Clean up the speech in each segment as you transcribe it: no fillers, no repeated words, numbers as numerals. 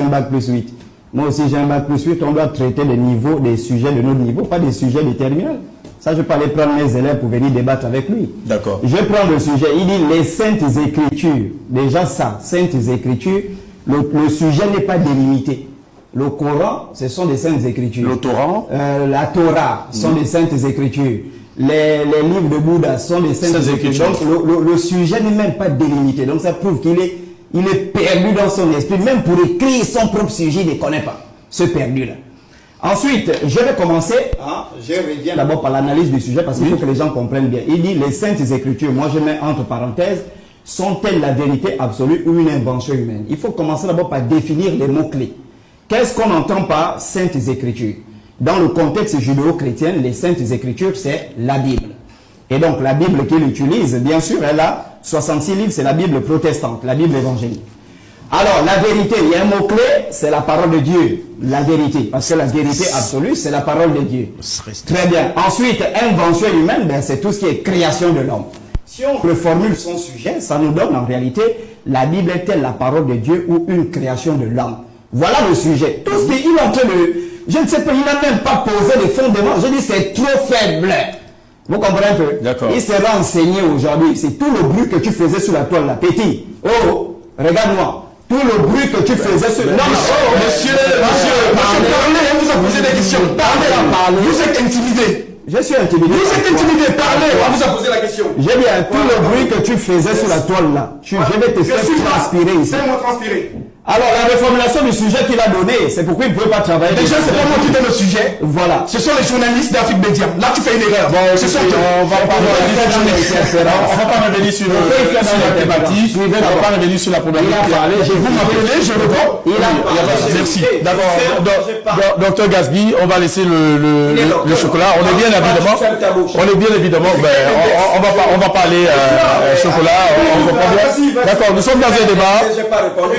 un bac plus 8. Moi aussi j'ai un bac plus 8, on doit traiter les niveaux, des sujets de notre niveau, pas des sujets de terminale. Ça, je peux aller prendre mes élèves pour venir débattre avec lui. D'accord. Je prends le sujet, il dit les saintes écritures. Déjà ça, saintes écritures, le sujet n'est pas délimité. Le Coran, ce sont des saintes écritures. Le Torah la Torah sont des saintes écritures. Les livres de Bouddha sont des saintes écritures. Donc le sujet n'est même pas délimité. Donc ça prouve qu'il est, perdu dans son esprit. Même pour écrire son propre sujet, il ne connaît pas ce perdu-là. Ensuite, je vais commencer, je reviens d'abord par l'analyse du sujet parce qu'il faut que les gens comprennent bien. Il dit les saintes écritures, moi je mets entre parenthèses, sont-elles la vérité absolue ou une invention humaine? Il faut commencer d'abord par définir les mots-clés. Qu'est-ce qu'on entend par saintes écritures? Dans le contexte judéo-chrétien, les saintes écritures, c'est la Bible. Et donc la Bible qu'il utilise, bien sûr, elle a 66 livres, c'est la Bible protestante, la Bible évangélique. Alors, la vérité, il y a un mot-clé, c'est la parole de Dieu. La vérité. Parce que la vérité absolue, c'est la parole de Dieu. Très bien. Ensuite, invention humaine, ben, c'est tout ce qui est création de l'homme. Si on reformule son sujet, ça nous donne en réalité, la Bible est-elle la parole de Dieu ou une création de l'homme? Voilà le sujet. Tout ce qu'il est en train de... Je ne sais pas, il n'a même pas posé les fondements. Je dis, c'est trop faible. Vous comprenez un peu? D'accord. Il s'est renseigné aujourd'hui. C'est tout le bruit que tu faisais sur la toile, là. Petit. Oh, regarde-moi. Tout le bruit que tu faisais sur... Non, monsieur, parlez, on vous a posé des questions. Parlez. Vous êtes intimidé. Je suis intimidé. Vous êtes intimidé, parlez, on vous a posé la question. J'ai bien, tout le bruit que tu faisais sur la toile là, je vais te faire transpirer ici. Fais-moi transpirer. Alors, la reformulation du sujet qu'il a donné, c'est pourquoi il ne pouvait pas travailler. Déjà, c'est pas moi qui donne le sujet. Voilà. Ce sont les journalistes d'Afrique Média. Là, tu fais une erreur. Bon, ce sont on va pas revenir sur la thématique. On va pas revenir sur la problématique. Vous m'appelez, je réponds. Merci. D'accord. Docteur Gasby, on va laisser le chocolat. On est bien évidemment. On est bien évidemment. On va pas aller chocolat. D'accord. Nous sommes dans un débat.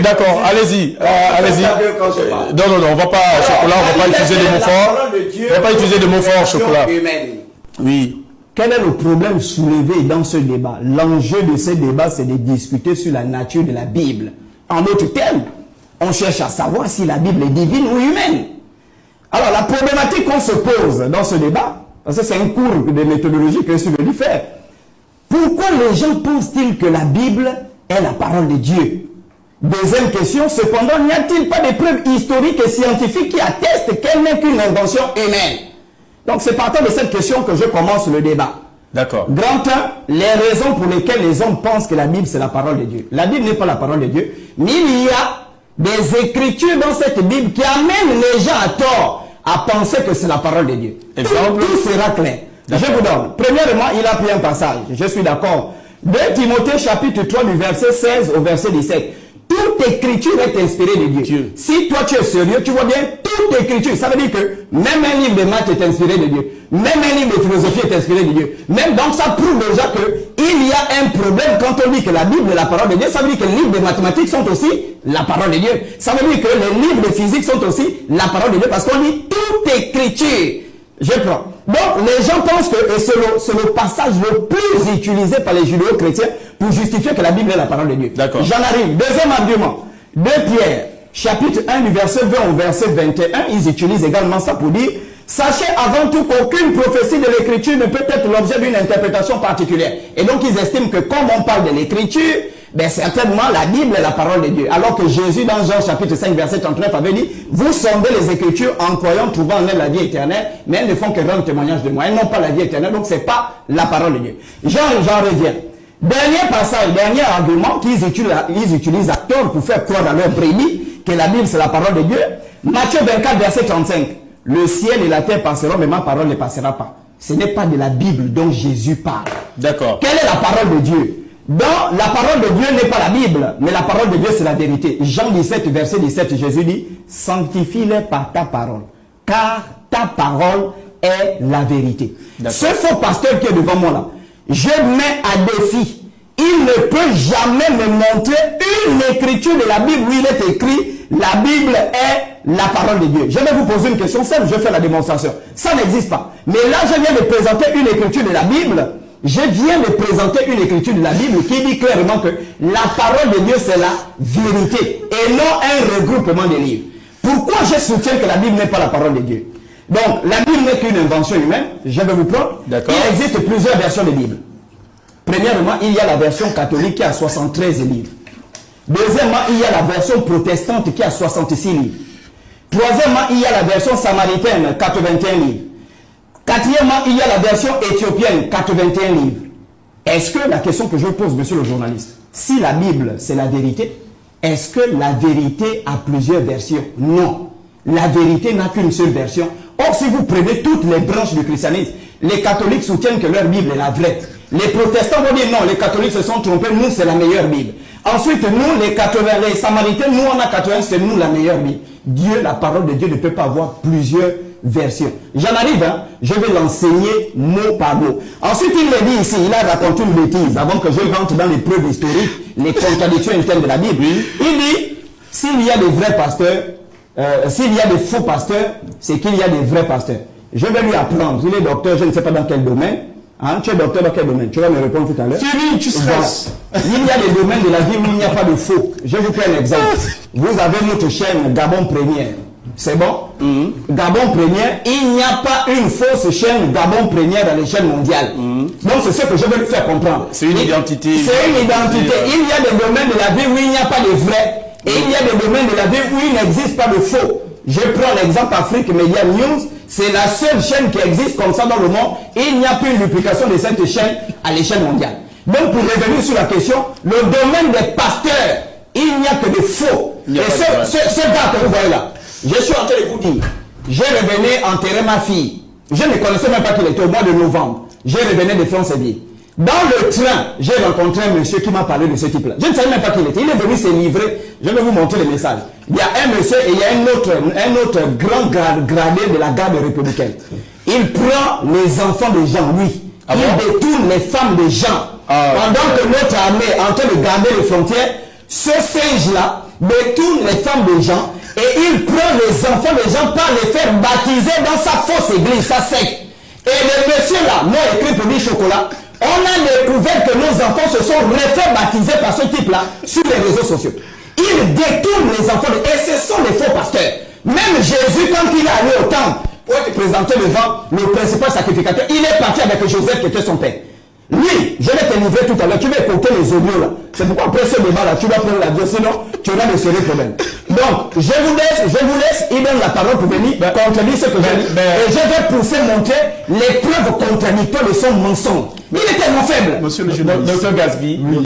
D'accord. Allez-y. Non, on va pas chocolat, on va pas utiliser des mots forts. On va pas utiliser des mots forts chocolat. Oui. Quel est le problème soulevé dans ce débat? L'enjeu de ce débat, c'est de discuter sur la nature de la Bible. En d'autres termes, on cherche à savoir si la Bible est divine ou humaine. Alors, la problématique qu'on se pose dans ce débat, parce que c'est un cours de méthodologie que je suis venu faire, pourquoi les gens pensent-ils que la Bible est la parole de Dieu? Deuxième question, cependant, n'y a-t-il pas des preuves historiques et scientifiques qui attestent qu'elle n'est qu'une invention humaine? Donc c'est partant de cette question que je commence le débat. D'accord. Grand 1, les raisons pour lesquelles les hommes pensent que la Bible c'est la parole de Dieu. La Bible n'est pas la parole de Dieu, mais il y a des écritures dans cette Bible qui amènent les gens à tort à penser que c'est la parole de Dieu. Tout sera clair. Je vous donne. Premièrement, il a pris un passage. Je suis d'accord. 2 Timothée chapitre 3 du verset 16 au verset 17. Toute écriture est inspirée de Dieu. Si toi tu es sérieux, tu vois bien, toute écriture, ça veut dire que même un livre de maths est inspiré de Dieu. Même un livre de philosophie est inspiré de Dieu. Même donc ça prouve déjà qu'il y a un problème quand on dit que la Bible est la parole de Dieu. Ça veut dire que les livres de mathématiques sont aussi la parole de Dieu. Ça veut dire que les livres de physique sont aussi la parole de Dieu parce qu'on dit toute écriture. Je prends. Donc, les gens pensent que c'est le passage le plus utilisé par les judéo-chrétiens pour justifier que la Bible est la parole de Dieu. D'accord. J'en arrive. Deuxième argument. 2 Pierre, chapitre 1 du verset 20 au verset 21, ils utilisent également ça pour dire « Sachez avant tout qu'aucune prophétie de l'Écriture ne peut être l'objet d'une interprétation particulière. » Et donc, ils estiment que comme on parle de l'Écriture, ben certainement la Bible est la parole de Dieu. Alors que Jésus dans Jean chapitre 5 verset 39 avait dit « Vous sondez les Écritures en croyant trouver en elles la vie éternelle, mais elles ne font que rendre témoignage de moi. Elles n'ont pas la vie éternelle, donc c'est pas la parole de Dieu. » J'en reviens. Dernier passage, dernier argument qu'ils utilisent à tort pour faire croire à leur brebis que la Bible c'est la parole de Dieu. Matthieu 24 verset 35. Le ciel et la terre passeront, mais ma parole ne passera pas. Ce n'est pas de la Bible dont Jésus parle. D'accord. Quelle est la parole de Dieu? Dans la parole de Dieu n'est pas la Bible, mais la parole de Dieu c'est la vérité. Jean 17 verset 17, Jésus dit « Sanctifie-les par ta parole, car ta parole est la vérité. » Ce faux pasteur qui est devant moi là, je mets à défi. Il ne peut jamais me montrer une écriture de la Bible où il est écrit « La Bible est la parole de Dieu ». Je vais vous poser une question simple, je fais la démonstration. Ça n'existe pas. Mais là, je viens de présenter une écriture de la Bible Je viens de présenter une écriture de la Bible qui dit clairement que la parole de Dieu, c'est la vérité et non un regroupement de livres. Pourquoi je soutiens que la Bible n'est pas la parole de Dieu? Donc, la Bible n'est qu'une invention humaine. Je vais vous prendre. Il existe plusieurs versions de Bible. Premièrement, il y a la version catholique qui a 73 livres. Deuxièmement, il y a la version protestante qui a 66 livres. Troisièmement, il y a la version samaritaine, 81 livres. Quatrièmement, il y a la version éthiopienne, 81 livres. Est-ce que, la question que je pose, monsieur le journaliste, si la Bible, c'est la vérité, est-ce que la vérité a plusieurs versions? Non. La vérité n'a qu'une seule version. Or, si vous prenez toutes les branches du christianisme, les catholiques soutiennent que leur Bible est la vraie. Les protestants vont dire non, les catholiques se sont trompés, nous c'est la meilleure Bible. Ensuite, nous, les samaritains, nous on a 80, c'est nous la meilleure Bible. Dieu, la parole de Dieu ne peut pas avoir plusieurs versions. J'en arrive, hein, je vais l'enseigner mot par mot. Ensuite, il me dit ici, il a raconté une bêtise, avant que je rentre dans les preuves historiques, les contradictions internes de la Bible. Il dit, s'il y a des vrais pasteurs, s'il y a des faux pasteurs, c'est qu'il y a des vrais pasteurs. Je vais lui apprendre, il est docteur, je ne sais pas dans quel domaine. Hein, tu es docteur dans quel domaine? Tu vas me répondre tout à l'heure. Fini, tu stresses. Il y a des domaines de la vie où il n'y a pas de faux. Je vous prends un exemple. Vous avez notre chaîne Gabon Première. C'est bon? Gabon Première, il n'y a pas une fausse chaîne Gabon Première dans les chaînes mondiales. Donc c'est ce que je veux lui faire comprendre. C'est une identité. C'est une identité. Il y a des domaines de la vie où il n'y a pas de vrai. Et il y a des domaines de la vie où il n'existe pas de faux. Je prends l'exemple Afrique Media News. C'est la seule chaîne qui existe comme ça dans le monde. Et il n'y a plus une duplication de cette chaîne à l'échelle mondiale. Donc pour revenir sur la question, le domaine des pasteurs, il n'y a que des faux. Et ce gars que vous voyez là, je suis en train de vous dire, je revenais enterrer ma fille. Je ne connaissais même pas qu'il était au mois de novembre. Je revenais de France-Ville. Dans le train, j'ai rencontré un monsieur qui m'a parlé de ce type-là. Je ne savais même pas qui il était. Il est venu se livrer. Je vais vous montrer le message. Il y a un monsieur et il y a un autre grand gradé de la garde républicaine. Il prend les enfants des gens, lui. Il détourne les femmes des gens. Pendant que notre armée est en train de garder les frontières, ce singe-là détourne les femmes des gens et il prend les enfants des gens pour les faire baptiser dans sa fausse église, sa secte. Et le monsieur-là, moi écrit pour dire chocolat, on a découvert que nos enfants se sont refait baptiser par ce type-là sur les réseaux sociaux. Il détourne les enfants et ce sont des faux pasteurs. Même Jésus, quand il est allé au temple pour être présenté devant le principal sacrificateur, il est parti avec Joseph qui était son père. Lui, je vais te livrer tout à l'heure, tu vas écouter les audios là. C'est pourquoi après ce débat là, tu vas prendre l'avion, sinon tu auras de sérieux problèmes. Donc, je vous laisse, il donne la parole pour venir contredire ce que j'ai dit. Et je vais pousser montrer les preuves contradictoires de son mensonge. Il est tellement faible. Monsieur le journaliste, Dr Gasby.